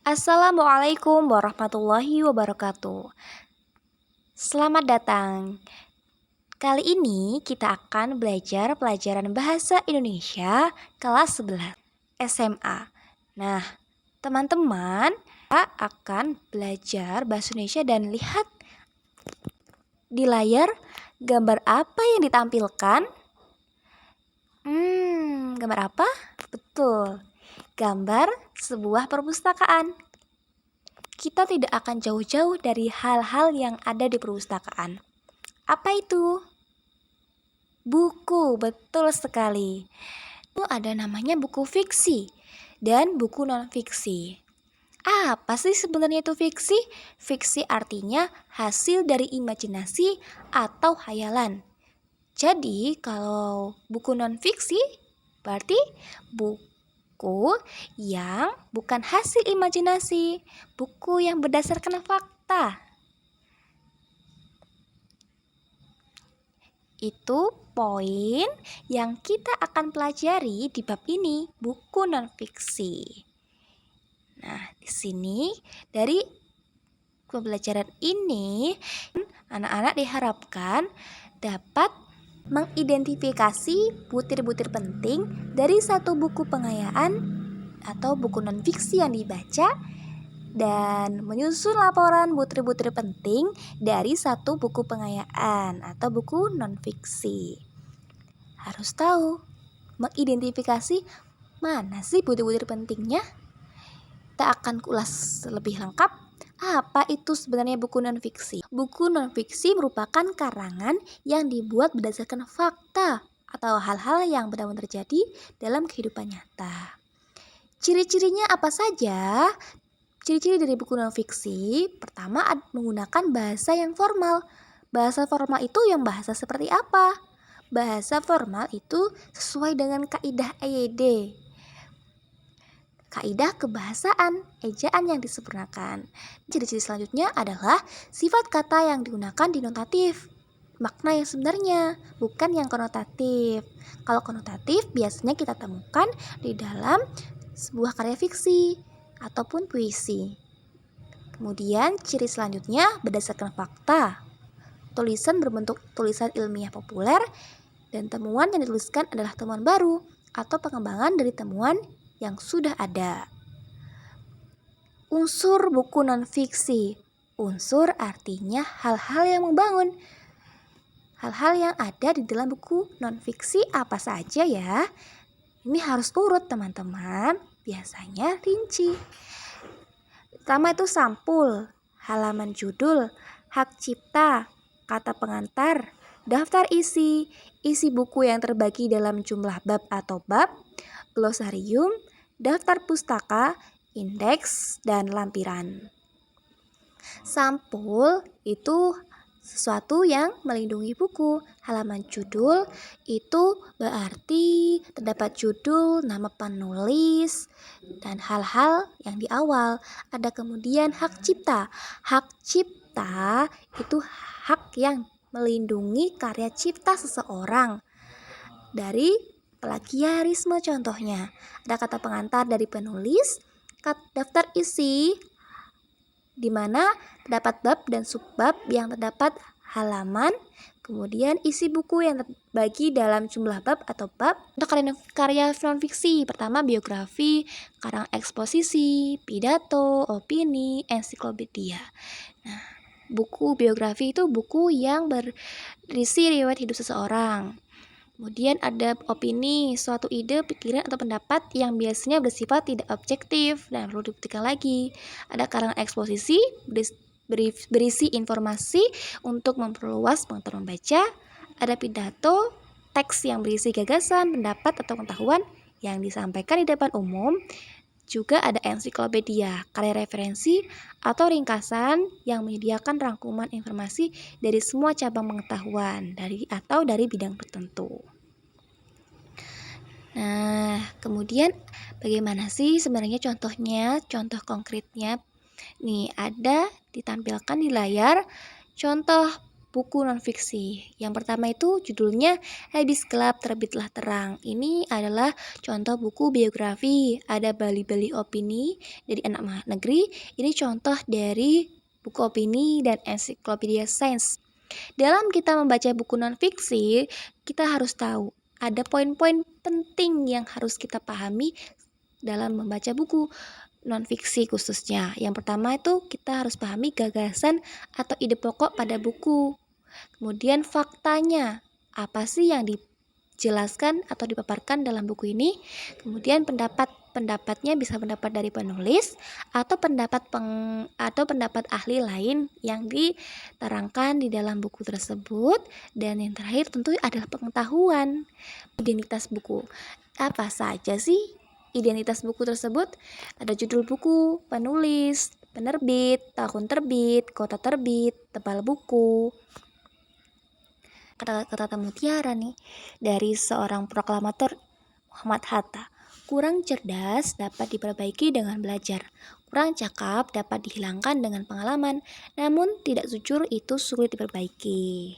Assalamualaikum warahmatullahi wabarakatuh. Selamat datang. Kali ini kita akan belajar pelajaran Bahasa Indonesia kelas 11 SMA. Nah, teman-teman, kita akan belajar Bahasa Indonesia dan lihat di layar gambar apa yang ditampilkan. Gambar apa? Betul, gambar sebuah perpustakaan. Kita tidak akan jauh-jauh dari hal-hal yang ada di perpustakaan. Apa itu? Buku, betul sekali. Itu ada namanya buku fiksi dan buku non-fiksi. Apa sih sebenarnya itu fiksi? Fiksi artinya hasil dari imajinasi atau hayalan. Jadi kalau buku non-fiksi berarti buku yang bukan hasil imajinasi, buku yang berdasarkan fakta. Itu poin yang kita akan pelajari di bab ini, buku non-fiksi. Nah, di sini dari pembelajaran ini anak-anak diharapkan dapat mengidentifikasi butir-butir penting dari satu buku pengayaan atau buku non-fiksi yang dibaca dan menyusun laporan butir-butir penting dari satu buku pengayaan atau buku non-fiksi. Harus tahu mengidentifikasi mana sih butir-butir pentingnya. Kita akan ulas lebih lengkap. Apa itu sebenarnya buku non-fiksi? Buku non-fiksi merupakan karangan yang dibuat berdasarkan fakta atau hal-hal yang benar-benar terjadi dalam kehidupan nyata. Ciri-cirinya apa saja? Ciri-ciri dari buku non-fiksi, pertama menggunakan bahasa yang formal. Bahasa formal itu yang bahasa seperti apa? Bahasa formal itu sesuai dengan kaidah EYD. Kaidah kebahasaan, ejaan yang disempurnakan. Ciri-ciri selanjutnya adalah sifat kata yang digunakan dinotatif. Makna yang sebenarnya, bukan yang konotatif. Kalau konotatif biasanya kita temukan di dalam sebuah karya fiksi ataupun puisi. Kemudian ciri selanjutnya berdasarkan fakta. Tulisan berbentuk tulisan ilmiah populer dan temuan yang dituliskan adalah temuan baru atau pengembangan dari temuan yang sudah ada. Unsur buku non-fiksi. Unsur artinya hal-hal yang membangun. Hal-hal yang ada di dalam buku non-fiksi apa saja ya? Ini harus urut teman-teman, biasanya rinci. Pertama itu sampul, halaman judul, hak cipta, kata pengantar, daftar isi buku yang terbagi dalam jumlah bab atau bab, glosarium, daftar pustaka, indeks, dan lampiran. Sampul itu sesuatu yang melindungi buku. Halaman judul itu berarti terdapat judul, nama penulis, dan hal-hal yang di awal. Ada kemudian hak cipta. Hak cipta itu hak yang melindungi karya cipta seseorang dari plagiarisme contohnya. Ada kata pengantar dari penulis, daftar isi di mana terdapat bab dan subbab yang terdapat halaman, kemudian isi buku yang terbagi dalam jumlah bab atau bab. Untuk karya non-fiksi, pertama biografi, karang eksposisi, pidato, opini, ensiklopedia. Nah, buku biografi itu buku yang berisi riwayat hidup seseorang. Kemudian ada opini, suatu ide, pikiran, atau pendapat yang biasanya bersifat tidak objektif dan perlu dibuktikan lagi. Ada karangan eksposisi, berisi informasi untuk memperluas pengetahuan membaca. Ada pidato, teks yang berisi gagasan, pendapat, atau pengetahuan yang disampaikan di depan umum. Juga ada ensiklopedia, karya referensi atau ringkasan yang menyediakan rangkuman informasi dari semua cabang pengetahuan dari bidang tertentu. Nah, kemudian bagaimana sih sebenarnya contohnya, contoh konkretnya? Nih, ada ditampilkan di layar contoh buku nonfiksi. Yang pertama itu judulnya Habis Gelap Terbitlah Terang. Ini adalah contoh buku biografi. Ada Bali-Bali Opini dari anak negeri. Ini contoh dari buku opini dan ensiklopedia sains. Dalam kita membaca buku nonfiksi, kita harus tahu ada poin-poin penting yang harus kita pahami dalam membaca buku nonfiksi khususnya. Yang pertama itu kita harus pahami gagasan atau ide pokok pada buku. Kemudian faktanya, apa sih yang dijelaskan atau dipaparkan dalam buku ini. Kemudian pendapatnya bisa pendapat dari penulis atau pendapat ahli lain yang diterangkan di dalam buku tersebut. Dan yang terakhir tentu adalah pengetahuan identitas buku. Apa saja sih identitas buku tersebut? Ada judul buku, penulis, penerbit, tahun terbit, kota terbit, tebal buku. Kata-kata mutiara nih dari seorang proklamator Muhammad Hatta. Kurang cerdas dapat diperbaiki dengan belajar. Kurang cakap dapat dihilangkan dengan pengalaman. Namun tidak jujur itu sulit diperbaiki.